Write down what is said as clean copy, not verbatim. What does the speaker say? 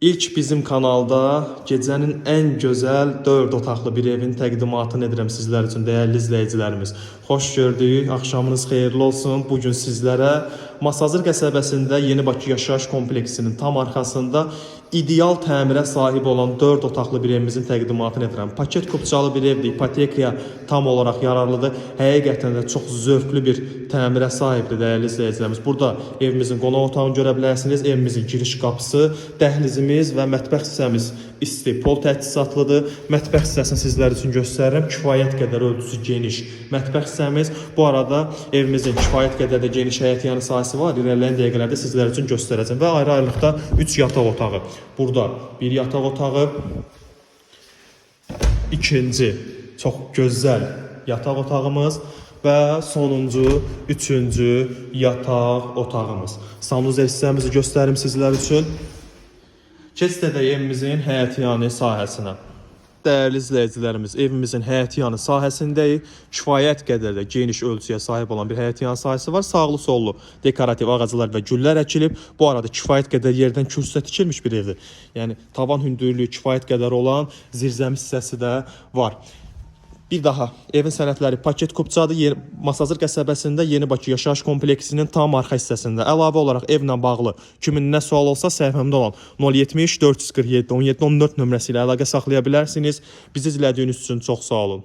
İlk bizim kanalda gecənin ən gözəl 4 otaqlı bir evin təqdimatını edirəm sizlər üçün, dəyərli izləyicilərimiz. Xoş gördük, axşamınız xeyirli olsun. Bugün sizlərə Masazır qəsəbəsində Yeni Bakı Yaşayış Kompleksinin tam arxasında ideal təmirə sahib olan 4 otaqlı bir evimizin təqdimatını edirəm. Paket kupçalı bir evdir, ipotekaya tam olaraq yararlıdır. Həqiqətən də çox zövqlü bir təmirə sahibdir, dəyərli izləyicilərimiz. Burada evimizin qonaq otağını görə bilərsiniz, evimizin giriş qapısı, dəhlizimiz və mətbəx hissəmiz isti pol təchizatlıdır. Mətbəx hissəsini sizlər üçün göstərirəm. Kifayət qədər ölçüsü geniş mətbəx hissəmiz. Bu arada evimizin kifayət qədər də geniş həyətyanı sahəsi var. İrəliləyən dəqiqələrdə sizlər üçün göstərəcəm. Və ayrı-ayrılıqda 3 yataq otağı. Burada bir yataq otağı, ikinci çox gözəl yataq otağımız və sonuncu, üçüncü yataq otağımız. Sanuzel hissəmizi göstərim sizlər üçün. Keçid edək evimizin həyətyanı sahəsinə. Dəyərli izləyicilərimiz, evimizin həyətyanı sahəsindəyik. Kifayət qədər də geniş ölçüyə sahib olan bir həyətyanı sahəsi var. Sağlı sollu dekorativ ağaclar və güllər əkilib. Bu arada kifayət qədər yerdən kürsüdə tikilmiş bir evdir. Yəni tavan hündürlüyü kifayət qədər olan zirzəmi hissəsi də var. Bir daha, evin sənədləri paket kupçadır. Masazır qəsəbəsində Yeni Bakı Yaşayış Kompleksinin tam arxa hissəsində. Əlavə olaraq evlə bağlı kimin nə sual olsa səhifəmdə olan 070 447 17 14 nömrəsi ilə əlaqə saxlaya bilərsiniz. Bizi izlədiyiniz üçün çox sağ olun.